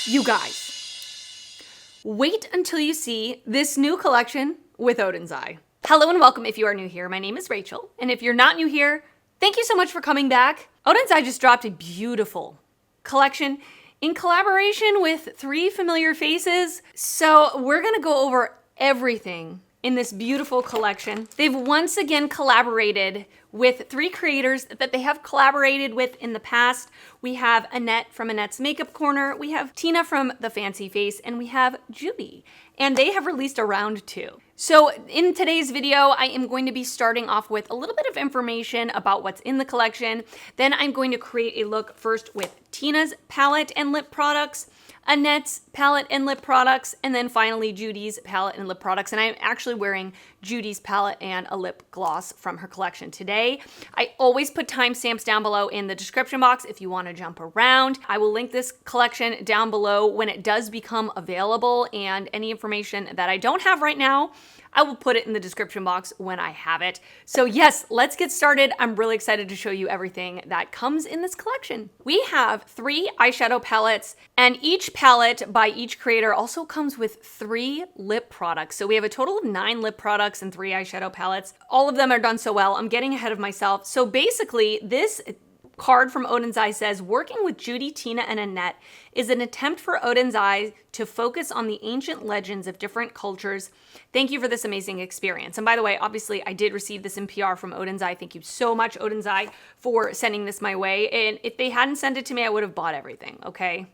You guys, wait until you see this new collection with ODEN'S. Hello and welcome if you are new here. My name is Rachel, and if you're not new here, thank you so much for coming back. ODEN'S just dropped a beautiful collection in collaboration with 3 familiar faces. So we're gonna go over everything in this beautiful collection. They've once again collaborated with 3 creators that they have collaborated with in the past. We have Annette from Annette's Makeup Corner, we have Tina from The Fancy Face, and we have Judy. And they have released a round 2. So in today's video, I am going to be starting off with a little bit of information about what's in the collection. Then I'm going to create a look first with Tina's palette and lip products, Annette's palette and lip products, and then finally Judy's palette and lip products. And I'm actually wearing Judy's palette and a lip gloss from her collection today. I always put timestamps down below in the description box if you want to jump around. I will link this collection down below when it does become available, and any information that I don't have right now, I will put it in the description box when I have it. So yes, let's get started. I'm really excited to show you everything that comes in this collection. We have 3 eyeshadow palettes, and each palette by each creator also comes with 3 lip products. So we have a total of 9 lip products and 3 eyeshadow palettes. All of them are done so well. I'm getting ahead of myself. So basically, this card from ODEN'S says, working with Judy, Tina, and Annette is an attempt for ODEN'S to focus on the ancient legends of different cultures. Thank you for this amazing experience. And by the way, obviously, I did receive this in PR from ODEN'S. Thank you so much, ODEN'S, for sending this my way. And if they hadn't sent it to me, I would have bought everything, okay?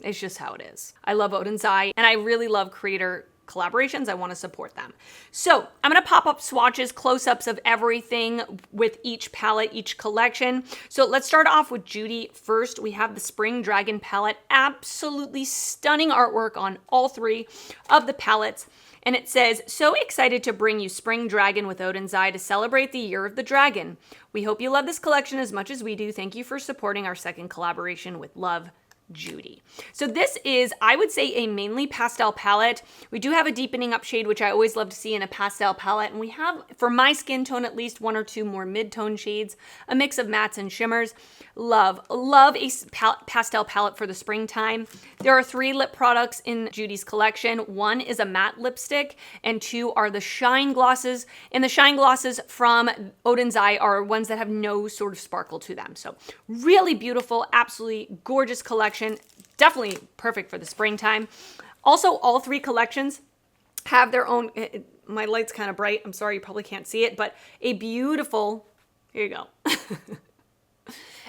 It's just how it is. I love ODEN'S, and I really love creator collaborations. I want to support them. So I'm going to pop up swatches, close-ups of everything with each palette, each collection. So let's start off with Judy first. We have the Spring Dragon palette. Absolutely stunning artwork on all 3 of the palettes. And it says, so excited to bring you Spring Dragon with ODEN'S to celebrate the Year of the Dragon. We hope you love this collection as much as we do. Thank you for supporting our second collaboration with love, Judy. So this is, I would say, a mainly pastel palette. We do have a deepening up shade, which I always love to see in a pastel palette. And we have, for my skin tone, at least 1 or 2 more mid-tone shades, a mix of mattes and shimmers. Love a pastel palette for the springtime. There are 3 lip products in Judy's collection. 1 is a matte lipstick, and 2 are the shine glosses. And the shine glosses from ODEN'S are ones that have no sort of sparkle to them. So really beautiful, absolutely gorgeous collection. Definitely perfect for the springtime. Also, all 3 collections have their own, my light's kind of bright, I'm sorry, you probably can't see it, but a beautiful, here you go,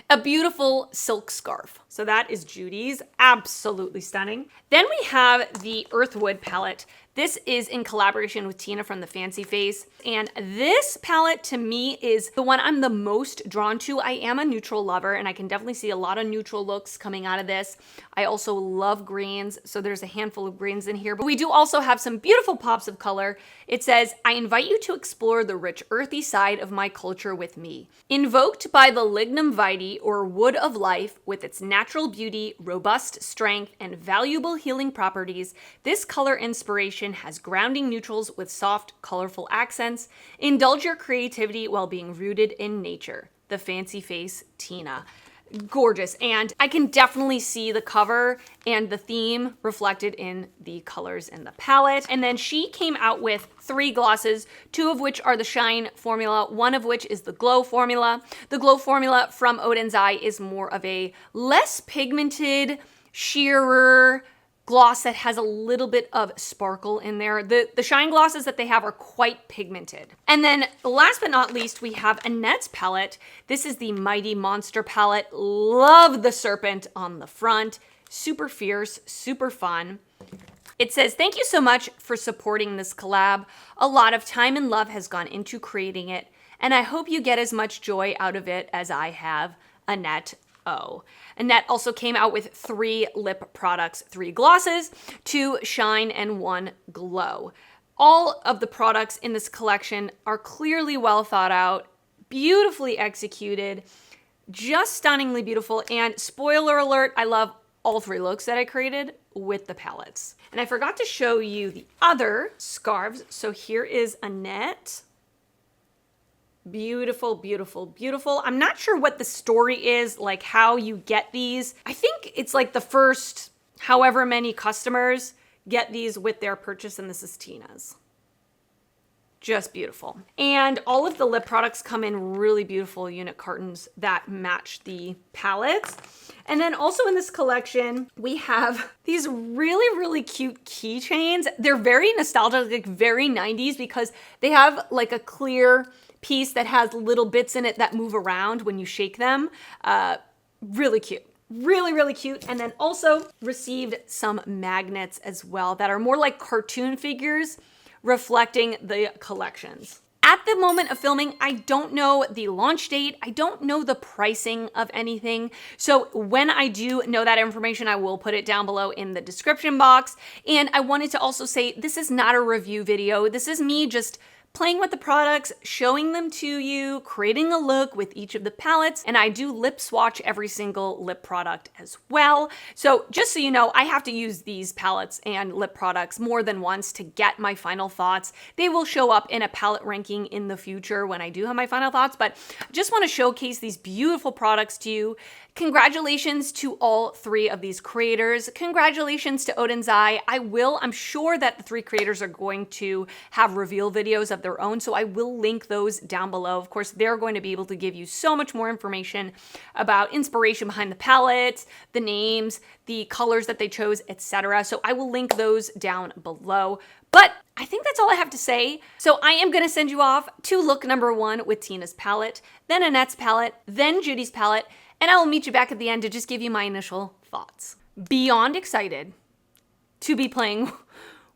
a beautiful silk scarf. So that is Judy's, absolutely stunning. Then we have the Earthwood palette. This is in collaboration with Tina from The Fancy Face. And this palette to me is the one I'm the most drawn to. I am a neutral lover, and I can definitely see a lot of neutral looks coming out of this. I also love greens, so there's a handful of greens in here. But we do also have some beautiful pops of color. It says, I invite you to explore the rich earthy side of my culture with me. Invoked by the lignum vitae, or wood of life, with its natural beauty, robust strength, and valuable healing properties, this color inspiration has grounding neutrals with soft, colorful accents. Indulge your creativity while being rooted in nature. The Fancy Face, Tina. Gorgeous. And I can definitely see the cover and the theme reflected in the colors in the palette. And then she came out with 3 glosses, 2 of which are the Shine formula, 1 of which is the Glow formula. The Glow formula from ODEN'S is more of a less pigmented, sheerer gloss that has a little bit of sparkle in there. The shine glosses that they have are quite pigmented. And then last but not least, we have Annette's palette. This is the Mighty Monster palette. Love the serpent on the front. Super fierce, super fun. It says, thank you so much for supporting this collab. A lot of time and love has gone into creating it, and I hope you get as much joy out of it as I have, Annette. Annette also came out with 3 lip products, 3 glosses, 2 shine, and 1 glow. All of the products in this collection are clearly well thought out, beautifully executed, just stunningly beautiful. And spoiler alert, I love all 3 looks that I created with the palettes. And I forgot to show you the other scarves. So here is Annette. Beautiful, beautiful, beautiful. I'm not sure what the story is, like how you get these. I think it's like the first however many customers get these with their purchase, and this is Tina's. Just beautiful. And all of the lip products come in really beautiful unit cartons that match the palettes. And then also in this collection, we have these really, really cute keychains. They're very nostalgic, like very 90s, because they have like a clear piece that has little bits in it that move around when you shake them. Really cute. Really, really cute. And then also received some magnets as well that are more like cartoon figures reflecting the collections. At the moment of filming, I don't know the launch date. I don't know the pricing of anything. So when I do know that information, I will put it down below in the description box. And I wanted to also say, this is not a review video. This is me just playing with the products, showing them to you, creating a look with each of the palettes, and I do lip swatch every single lip product as well. So just so you know, I have to use these palettes and lip products more than once to get my final thoughts. They will show up in a palette ranking in the future when I do have my final thoughts, but I just want to showcase these beautiful products to you. Congratulations to all three of these creators. Congratulations to ODEN'S. I'm sure that the three creators are going to have reveal videos of their own, so I will link those down below. Of course, they're going to be able to give you so much more information about inspiration behind the palette, the names, the colors that they chose, etc. So I will link those down below. But I think that's all I have to say. So I am going to send you off to look number 1 with Tina's palette, then Annette's palette, then Judy's palette, and I will meet you back at the end to just give you my initial thoughts. Beyond excited to be playing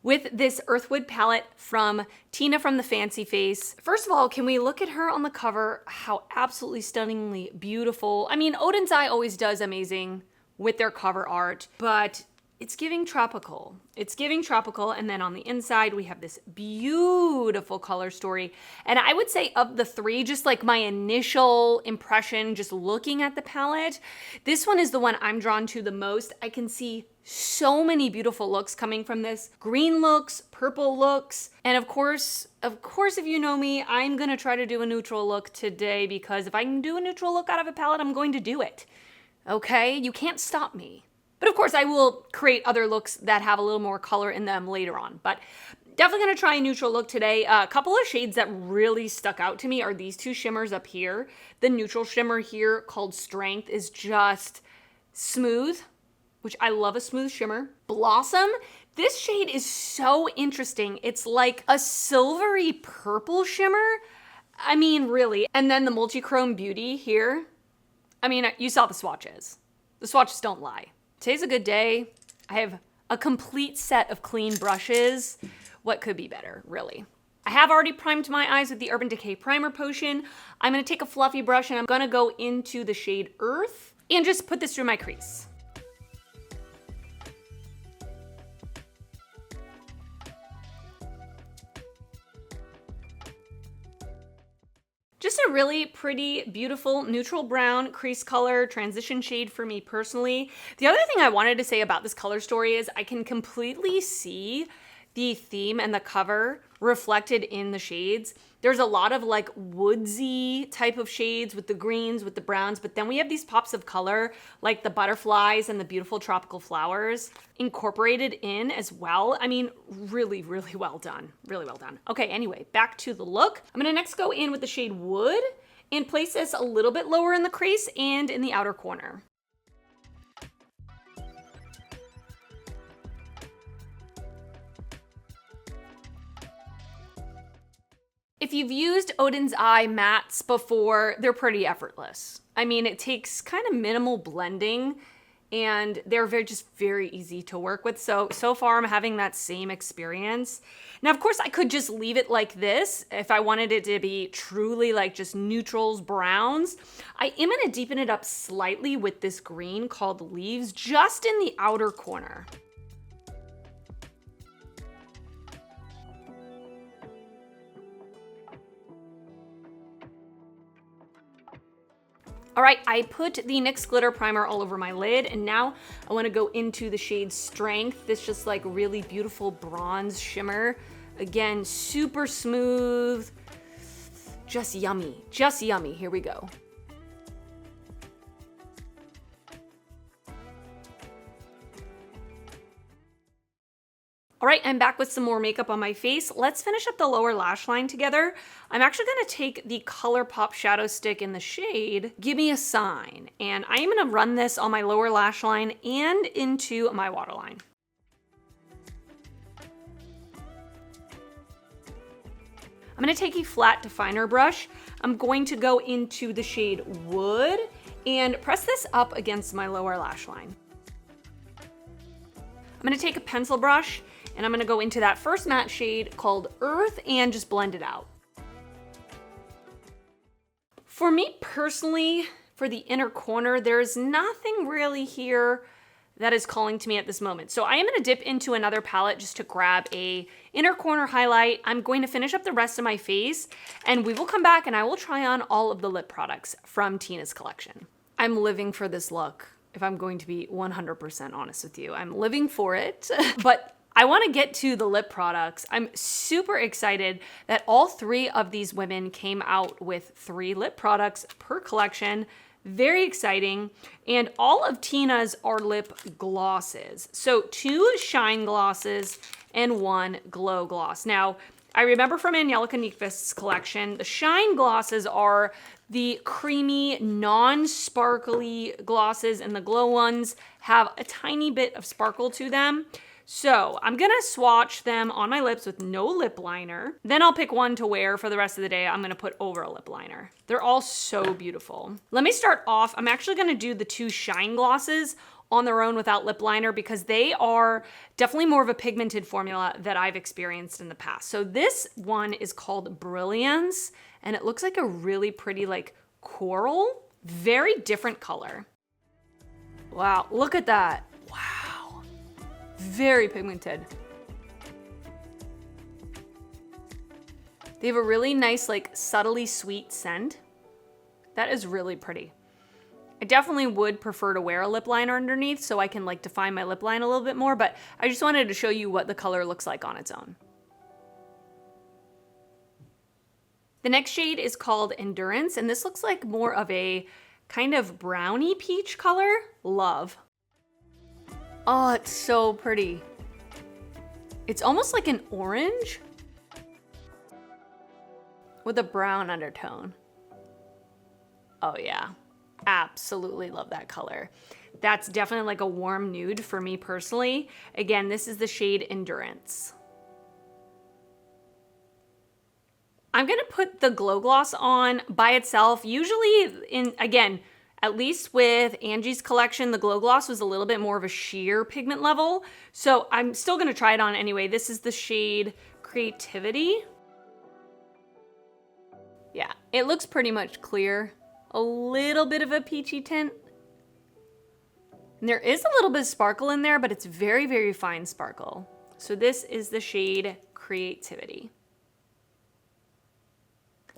with this Earthwood palette from Tina from the Fancy Face. First of all, can we look at her on the cover? How absolutely stunningly beautiful. I mean, ODEN'S always does amazing with their cover art, but it's giving tropical. It's giving tropical, and then on the inside, we have this beautiful color story. And I would say of the three, just like my initial impression, just looking at the palette, this one is the one I'm drawn to the most. I can see so many beautiful looks coming from this. Green looks, purple looks, and of course, if you know me, I'm gonna try to do a neutral look today, because if I can do a neutral look out of a palette, I'm going to do it. Okay? You can't stop me. But of course, I will create other looks that have a little more color in them later on. But definitely gonna try a neutral look today. A couple of shades that really stuck out to me are these two shimmers up here. The neutral shimmer here called Strength is just smooth, which I love a smooth shimmer. Blossom, this shade is so interesting. It's like a silvery purple shimmer. I mean, really. And then the Multichrome Beauty here. I mean, you saw the swatches. The swatches don't lie. Today's a good day. I have a complete set of clean brushes. What could be better, really? I have already primed my eyes with the Urban Decay Primer Potion. I'm gonna take a fluffy brush and I'm gonna go into the shade Earth and just put this through my crease. Just a really pretty, beautiful, neutral brown crease color transition shade for me personally. The other thing I wanted to say about this color story is I can completely see the theme and the cover reflected in the shades. There's a lot of like woodsy type of shades with the greens, with the browns, but then we have these pops of color like the butterflies and the beautiful tropical flowers incorporated in as well. I mean, really, really well done. Really well done. Okay, anyway, back to the look. I'm gonna next go in with the shade Wood and place this a little bit lower in the crease and in the outer corner. If you've used ODEN'S mattes before, they're pretty effortless. I mean, it takes kind of minimal blending and they're just very easy to work with. So far I'm having that same experience. Now, of course, I could just leave it like this if I wanted it to be truly like just neutrals, browns. I am gonna deepen it up slightly with this green called Leaves, just in the outer corner. All right, I put the NYX Glitter Primer all over my lid, and now I wanna go into the shade Strength, this just like really beautiful bronze shimmer. Again, super smooth, just yummy, just yummy. Here we go. All right, I'm back with some more makeup on my face. Let's finish up the lower lash line together. I'm actually gonna take the ColourPop shadow stick in the shade Give Me a Sign, and I am gonna run this on my lower lash line and into my waterline. I'm gonna take a flat definer brush. I'm going to go into the shade Wood and press this up against my lower lash line. I'm gonna take a pencil brush and I'm gonna go into that first matte shade called Earth and just blend it out. For me personally, for the inner corner, there's nothing really here that is calling to me at this moment. So I am gonna dip into another palette just to grab a inner corner highlight. I'm going to finish up the rest of my face and we will come back and I will try on all of the lip products from Tina's collection. I'm living for this look, if I'm going to be 100% honest with you. I'm living for it, but I wanna get to the lip products. I'm super excited that all three of these women came out with 3 lip products per collection. Very exciting. And all of Tina's are lip glosses. So 2 shine glosses and 1 glow gloss. Now, I remember from Angelica Nyqvist's collection, the shine glosses are the creamy, non-sparkly glosses, and the glow ones have a tiny bit of sparkle to them. So I'm gonna swatch them on my lips with no lip liner. Then I'll pick one to wear for the rest of the day. I'm gonna put over a lip liner. They're all so beautiful. Let me start off. I'm actually gonna do the 2 shine glosses on their own without lip liner because they are definitely more of a pigmented formula that I've experienced in the past. So this one is called Brilliance and it looks like a really pretty like coral, very different color. Wow, look at that. Wow, very pigmented. They have a really nice like subtly sweet scent. That is really pretty. I definitely would prefer to wear a lip liner underneath so I can like define my lip line a little bit more, but I just wanted to show you what the color looks like on its own. The next shade is called Endurance, and this looks like more of a kind of brownie peach color. Love. Oh, it's so pretty. It's almost like an orange with a brown undertone. Oh yeah. Absolutely love that color. That's definitely like a warm nude for me personally. Again, this is the shade Endurance. I'm gonna put the glow gloss on by itself. Usually again, at least with Angie's collection, the glow gloss was a little bit more of a sheer pigment level. So I'm still gonna try it on anyway. This is the shade Creativity. Yeah, it looks pretty much clear. A little bit of a peachy tint. And there is a little bit of sparkle in there, but it's very, very fine sparkle. So this is the shade Creativity.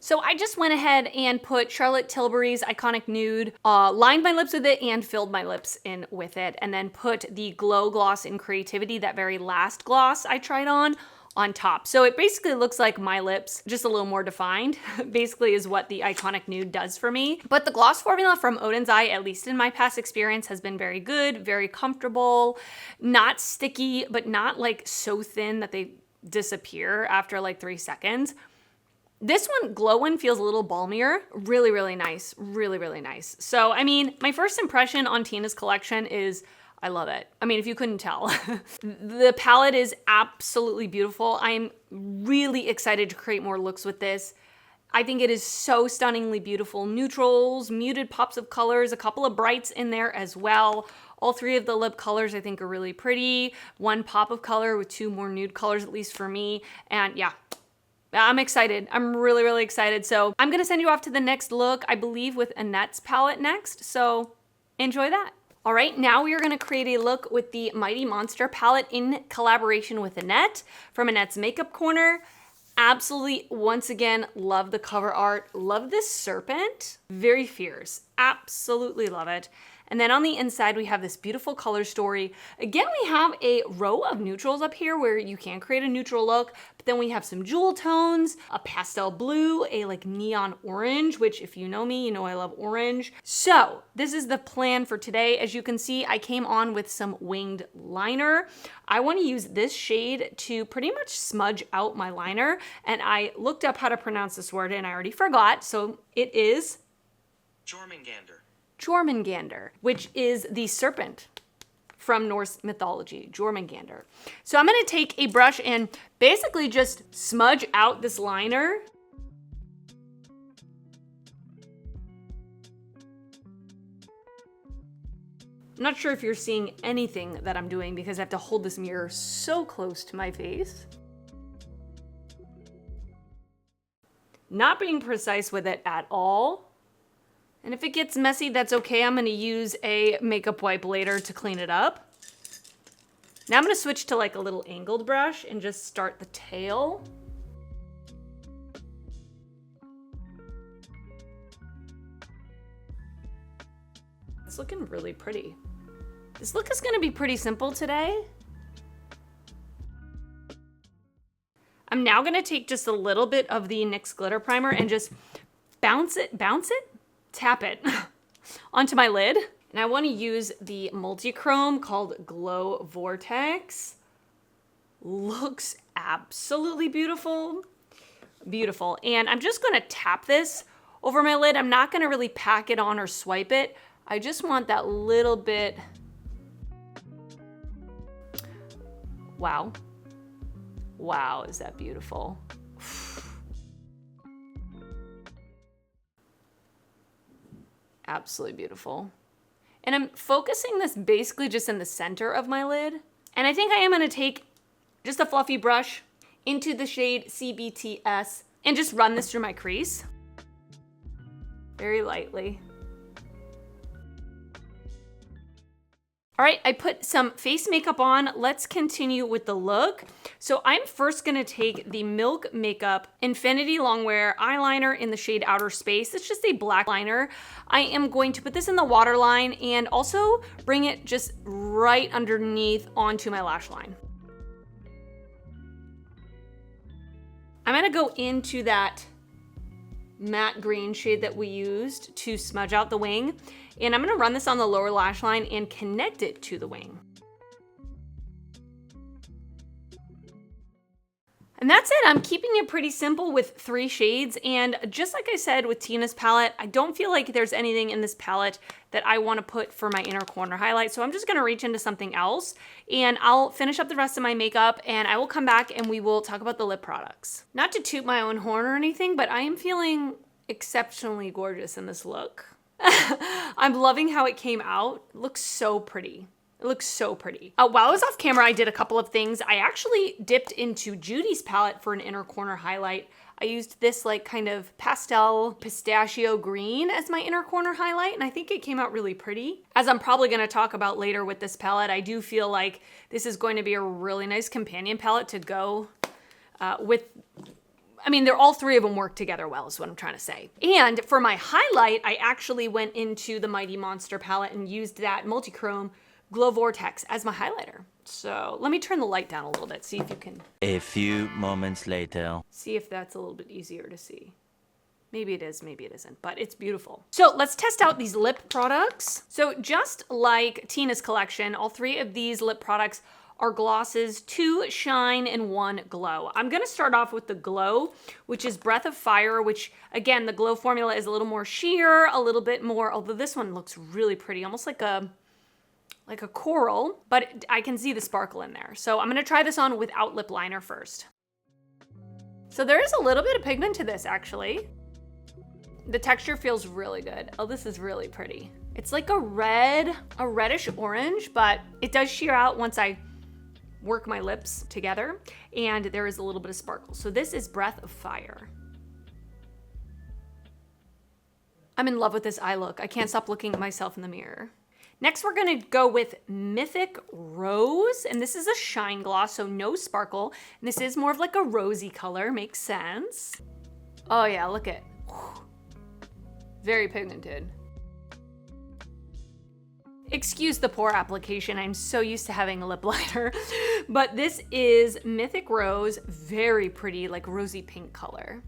So I just went ahead and put Charlotte Tilbury's Iconic Nude, lined my lips with it and filled my lips in with it, and then put the Glow Gloss in Creativity, that very last gloss I tried on top. So it basically looks like my lips, just a little more defined, basically is what the Iconic Nude does for me. But the gloss formula from ODEN'S, at least in my past experience, has been very good, very comfortable, not sticky, but not like so thin that they disappear after like 3 seconds. This one, Glow One, feels a little balmier. Really, really nice. Really, really nice. So, I mean, my first impression on Tina's collection is I love it. I mean, if you couldn't tell. The palette is absolutely beautiful. I'm really excited to create more looks with this. I think it is so stunningly beautiful. Neutrals, muted pops of colors, a couple of brights in there as well. All 3 of the lip colors I think are really pretty. 1 pop of color with 2 more nude colors, at least for me. And yeah, I'm excited. I'm really, really excited. So I'm gonna send you off to the next look, I believe with Annette's palette next. So enjoy that. All right, now we are gonna create a look with the Mighty Monster palette in collaboration with Annette from Annette's Makeup Corner. Absolutely, once again, love the cover art. Love this serpent, very fierce. Absolutely love it. And then on the inside, we have this beautiful color story. Again, we have a row of neutrals up here where you can create a neutral look, but then we have some jewel tones, a pastel blue, a like neon orange, which if you know me, you know I love orange. So this is the plan for today. As you can see, I came on with some winged liner. I want to use this shade to pretty much smudge out my liner. And I looked up how to pronounce this word and I already forgot. So it is Jormungandr. Jormungandr, which is the serpent from Norse mythology, Jormungandr. So I'm gonna take a brush and basically just smudge out this liner. I'm not sure if you're seeing anything that I'm doing because I have to hold this mirror so close to my face. Not being precise with it at all. And if it gets messy, that's okay. I'm gonna use a makeup wipe later to clean it up. Now I'm gonna switch to like a little angled brush and just start the tail. It's looking really pretty. This look is gonna be pretty simple today. I'm now gonna take just a little bit of the NYX Glitter Primer and just tap it onto my lid. And I wanna use the multi-chrome called Glow Vortex. Looks absolutely beautiful. Beautiful. And I'm just gonna tap this over my lid. I'm not gonna really pack it on or swipe it. I just want that little bit. Wow. Wow, is that beautiful? Absolutely beautiful. And I'm focusing this basically just in the center of my lid. And I think I am gonna take just a fluffy brush into the shade CBTS and just run this through my crease. Very lightly. All right, I put some face makeup on. Let's continue with the look. So I'm first gonna take the Milk Makeup Infinity Longwear eyeliner in the shade Outer Space. It's just a black liner. I am going to put this in the waterline and also bring it just right underneath onto my lash line. I'm gonna go into that matte green shade that we used to smudge out the wing. And I'm gonna run this on the lower lash line and connect it to the wing. And that's it. I'm keeping it pretty simple with 3 shades. And just like I said with Tina's palette, I don't feel like there's anything in this palette that I want to put for my inner corner highlight. So I'm just going to reach into something else and I'll finish up the rest of my makeup and I will come back and we will talk about the lip products. Not to toot my own horn or anything, but I am feeling exceptionally gorgeous in this look. I'm loving how it came out. It looks so pretty. It looks so pretty. While I was off camera, I did a couple of things. I actually dipped into Judy's palette for an inner corner highlight. I used this like kind of pastel pistachio green as my inner corner highlight, and I think it came out really pretty. As I'm probably gonna talk about later with this palette, I do feel like this is going to be a really nice companion palette to go with. I mean, all 3 of them work together well is what I'm trying to say. And for my highlight, I actually went into the Mighty Monster palette and used that multi-chrome Glow Vortex as my highlighter. So let me turn the light down a little bit, see if you can. A few moments later. See if that's a little bit easier to see. Maybe it is, maybe it isn't, but it's beautiful. So let's test out these lip products. So just like Tina's collection, all 3 of these lip products are glosses, 2 shine and 1 glow. I'm gonna start off with the glow, which is Breath of Fire, which again, the glow formula is a little more sheer, a little bit more, although this one looks really pretty, almost like a coral, but I can see the sparkle in there. So I'm gonna try this on without lip liner first. So there is a little bit of pigment to this actually. The texture feels really good. Oh, this is really pretty. It's like a reddish orange, but it does sheer out once I work my lips together, and there is a little bit of sparkle. So this is Breath of Fire. I'm in love with this eye look. I can't stop looking at myself in the mirror. Next, we're gonna go with Mythic Rose, and this is a shine gloss, so no sparkle. And this is more of like a rosy color, makes sense. Oh yeah, look at, very pigmented. Excuse the poor application. I'm so used to having a lip liner. But this is Mythic Rose, very pretty, like rosy pink color.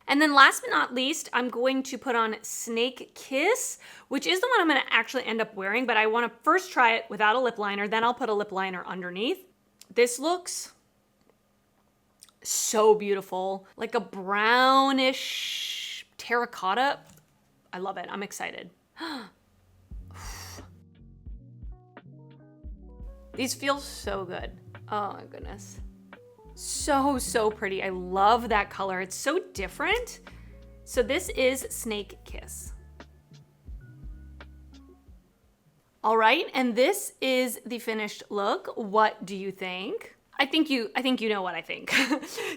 And then last but not least, I'm going to put on Snake Kiss, which is the one I'm gonna actually end up wearing, but I wanna first try it without a lip liner, then I'll put a lip liner underneath. This looks so beautiful, like a brownish terracotta. I love it, I'm excited. These feel so good. Oh my goodness. So pretty. I love that color. It's so different. So this is Snake Kiss. All right, and this is the finished look. What do you think? I think you know what I think.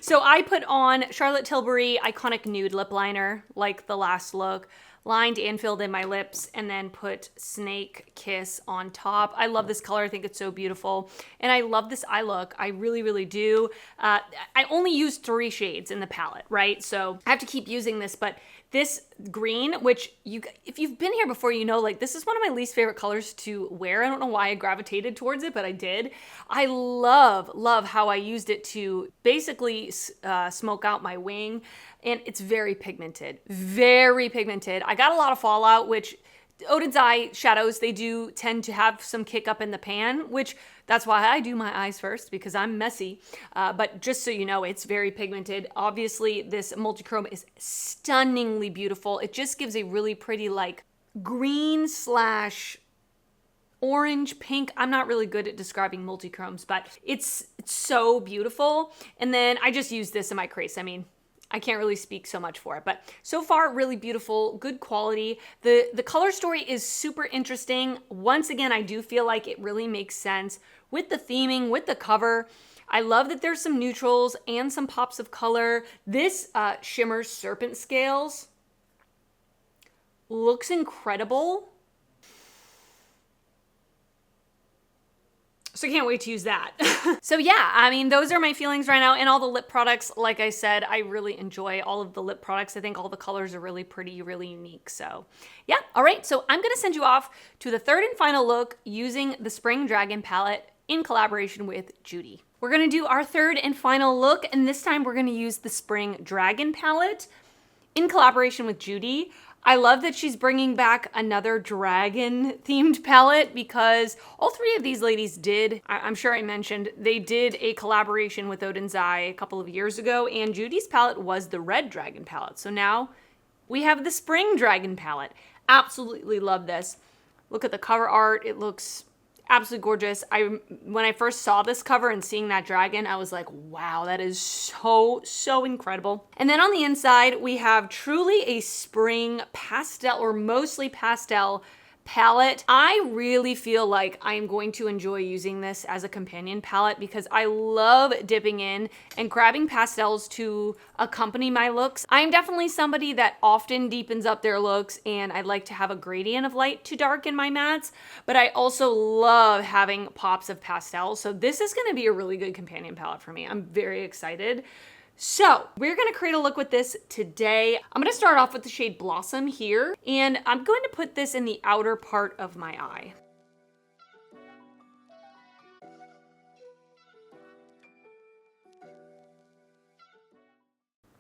So I put on Charlotte Tilbury Iconic Nude Lip Liner, like the last look, lined and filled in my lips, and then put Snake Kiss on top. I love this color. I think it's so beautiful. And I love this eye look. I really do. I only used 3 shades in the palette, right? So I have to keep using this, but this green, which if you've been here before, you know, like this is one of my least favorite colors to wear. I don't know why I gravitated towards it, but I did. I love how I used it to basically smoke out my wing. And it's very pigmented, very pigmented. I got a lot of fallout, which Oden's eye shadows, they do tend to have some kick up in the pan, which that's why I do my eyes first, because I'm messy. But just so you know, it's very pigmented. Obviously, this multi-chrome is stunningly beautiful. It just gives a really pretty like green / orange, pink. I'm not really good at describing multi-chromes, but it's so beautiful. And then I just use this in my crease. I mean, I can't really speak so much for it, but so far really beautiful, good quality. The color story is super interesting. Once again, I do feel like it really makes sense with the theming, with the cover. I love that there's some neutrals and some pops of color. This shimmer Serpent Scales looks incredible. So I can't wait to use that. So yeah, I mean, those are my feelings right now. And all the lip products, like I said, I really enjoy all of the lip products. I think all the colors are really pretty, really unique. So yeah, all right. So I'm gonna send you off to the third and final look using the Spring Dragon palette in collaboration with Judy. We're gonna do our third and final look, and this time we're gonna use the Spring Dragon palette in collaboration with Judy. I love that she's bringing back another dragon themed palette, because all 3 of these ladies did, I'm sure I mentioned, they did a collaboration with Oden's Eye a couple of years ago, and Judy's palette was the red dragon palette. So now we have the spring dragon palette. Absolutely love this. Look at the cover art. It looks absolutely gorgeous. When I first saw this cover and seeing that dragon, I was like, wow, that is so incredible. And then on the inside, we have truly a spring pastel, or mostly pastel, palette. I really feel like I'm going to enjoy using this as a companion palette, because I love dipping in and grabbing pastels to accompany my looks. I'm definitely somebody that often deepens up their looks, and I like to have a gradient of light to dark in my mattes, but I also love having pops of pastels. So this is gonna be a really good companion palette for me. I'm very excited. So we're gonna create a look with this today. I'm gonna start off with the shade Blossom here, and I'm going to put this in the outer part of my eye.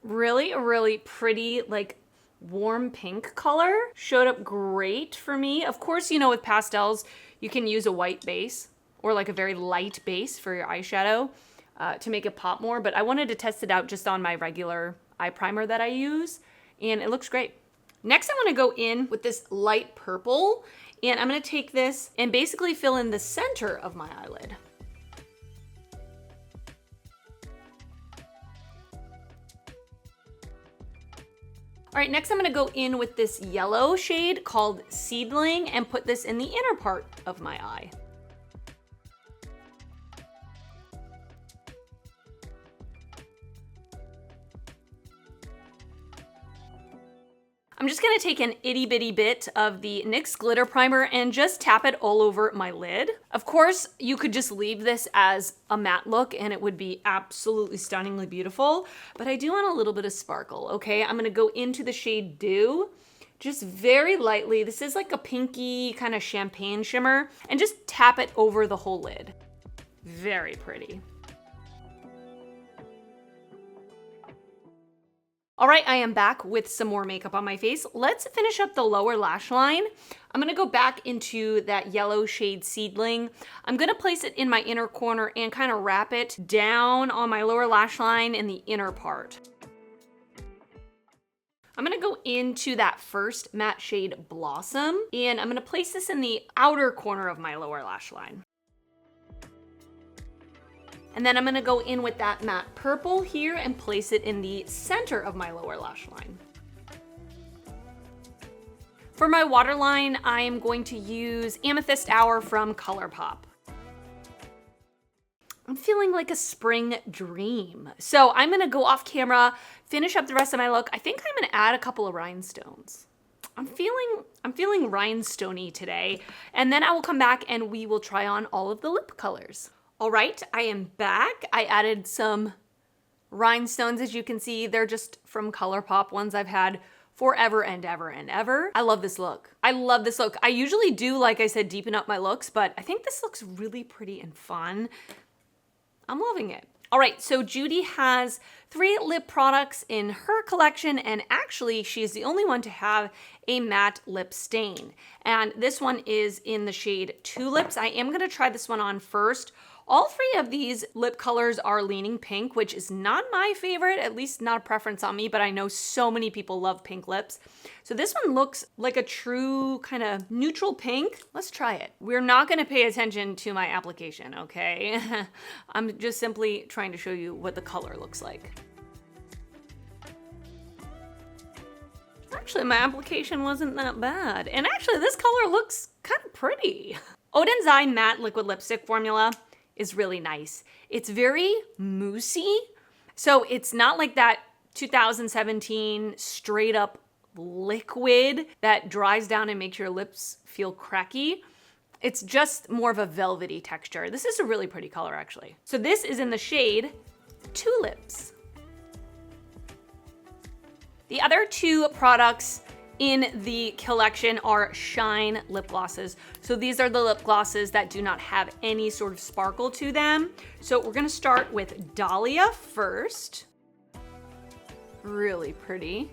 Really pretty, like warm pink color. Showed up great for me. Of course, you know, with pastels, you can use a white base or like a very light base for your eyeshadow to make it pop more, but I wanted to test it out just on my regular eye primer that I use, and it looks great. Next, I'm gonna go in with this light purple, and I'm gonna take this and basically fill in the center of my eyelid. All right, next I'm gonna go in with this yellow shade called Seedling and put this in the inner part of my eye. I'm just gonna take an itty bitty bit of the NYX Glitter Primer and just tap it all over my lid. Of course, you could just leave this as a matte look and it would be absolutely stunningly beautiful, but I do want a little bit of sparkle, okay? I'm gonna go into the shade Dew, just very lightly. This is like a pinky kind of champagne shimmer, and just tap it over the whole lid. Very pretty. All right, I am back with some more makeup on my face. Let's finish up the lower lash line. I'm gonna go back into that yellow shade Seedling. I'm gonna place it in my inner corner and kind of wrap it down on my lower lash line in the inner part. I'm gonna go into that first matte shade Blossom, and I'm gonna place this in the outer corner of my lower lash line. And then I'm gonna go in with that matte purple here and place it in the center of my lower lash line. For my waterline, I am going to use Amethyst Hour from ColourPop. I'm feeling like a spring dream. So I'm gonna go off camera, finish up the rest of my look. I think I'm gonna add a couple of rhinestones. I'm feeling rhinestoney today. And then I will come back and we will try on all of the lip colors. All right, I am back. I added some rhinestones. As you can see, they're just from ColourPop, ones I've had forever and ever and ever. I love this look. I love this look. I usually do, like I said, deepen up my looks, but I think this looks really pretty and fun. I'm loving it. All right, so Judy has 3 lip products in her collection, and actually she is the only one to have a matte lip stain. And this one is in the shade Tulips. I am gonna try this one on first. All 3 of these lip colors are leaning pink, which is not my favorite, at least not a preference on me, but I know so many people love pink lips. So this one looks like a true kind of neutral pink. Let's try it. We're not gonna pay attention to my application, okay? I'm just simply trying to show you what the color looks like. Actually, my application wasn't that bad. And actually, this color looks kind of pretty. ODEN'S Matte Liquid Lipstick formula is really nice. It's very moussey. So it's not like that 2017 straight up liquid that dries down and makes your lips feel cracky. It's just more of a velvety texture. This is a really pretty color actually. So this is in the shade Tulips. The other 2 products in the collection are Shine lip glosses. So these are the lip glosses that do not have any sort of sparkle to them. So we're gonna start with Dahlia first. Really pretty.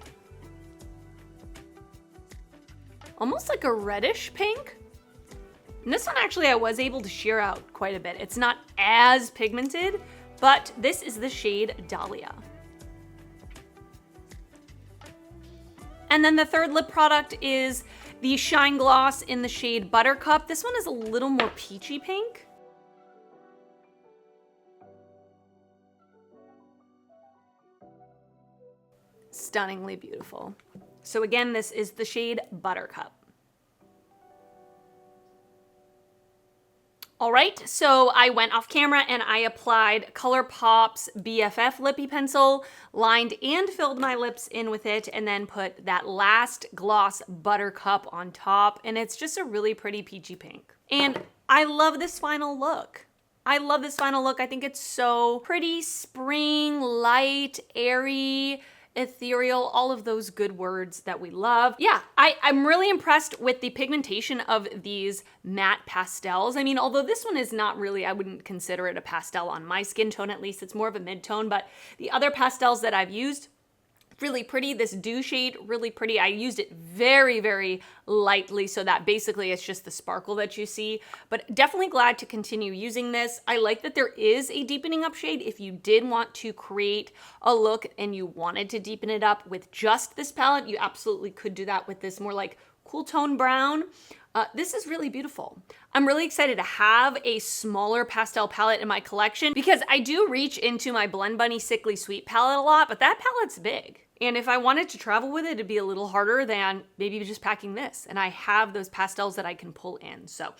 Almost like a reddish pink. And this one actually I was able to sheer out quite a bit. It's not as pigmented, but this is the shade Dahlia. And then the third lip product is the Shine Gloss in the shade Buttercup. This one is a little more peachy pink. Stunningly beautiful. So again, this is the shade Buttercup. All right, so I went off camera and I applied ColourPop's BFF Lippy Pencil, lined and filled my lips in with it, and then put that last gloss Buttercup on top, and it's just a really pretty peachy pink. And I love this final look. I love this final look. I think it's so pretty, spring, light, airy, ethereal, all of those good words that we love. Yeah, I'm really impressed with the pigmentation of these matte pastels. I mean, although this one is not really, I wouldn't consider it a pastel on my skin tone, at least it's more of a mid-tone, but the other pastels that I've used, really pretty. This Dew shade, really pretty. I used it very, very lightly so that basically it's just the sparkle that you see, but definitely glad to continue using this. I like that there is a deepening up shade. If you did want to create a look and you wanted to deepen it up with just this palette, you absolutely could do that with this more like cool tone brown. This is really beautiful. I'm really excited to have a smaller pastel palette in my collection because I do reach into my Blend Bunny Sickly Sweet palette a lot, but that palette's big. And if I wanted to travel with it, it'd be a little harder than maybe just packing this. And I have those pastels that I can pull in. So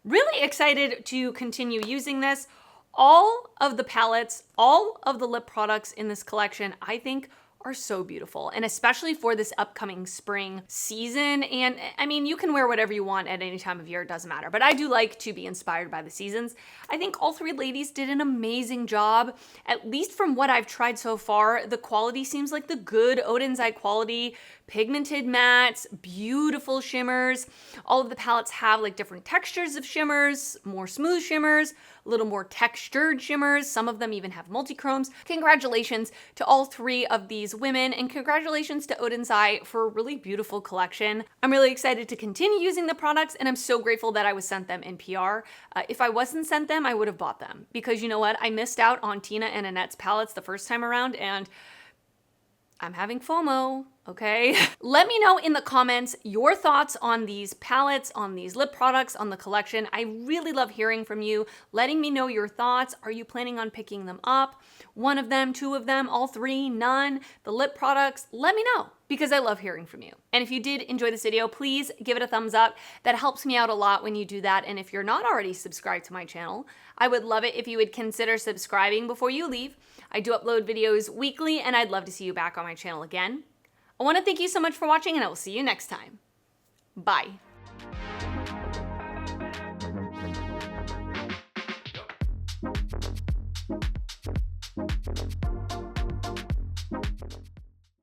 really excited to continue using this. All of the palettes, all of the lip products in this collection, I think are so beautiful, and especially for this upcoming spring season. And I mean, you can wear whatever you want at any time of year, it doesn't matter, but I do like to be inspired by the seasons. I think all three ladies did an amazing job. At least from what I've tried so far, the quality seems like the good ODEN'S quality, pigmented mattes, beautiful shimmers. All of the palettes have like different textures of shimmers, more smooth shimmers, a little more textured shimmers. Some of them even have multi-chromes. Congratulations to all three of these women, and congratulations to ODEN'S for a really beautiful collection. I'm really excited to continue using the products, and I'm so grateful that I was sent them in PR. If I wasn't sent them, I would have bought them, because you know what? I missed out on Tina and Annette's palettes the first time around, and I'm having FOMO, okay? Let me know in the comments your thoughts on these palettes, on these lip products, on the collection. I really love hearing from you, letting me know your thoughts. Are you planning on picking them up? One of them, two of them, all three, none? The lip products? Let me know, because I love hearing from you. And if you did enjoy this video, please give it a thumbs up. That helps me out a lot when you do that. And if you're not already subscribed to my channel, I would love it if you would consider subscribing before you leave. I do upload videos weekly, and I'd love to see you back on my channel again. I want to thank you so much for watching, and I will see you next time. Bye.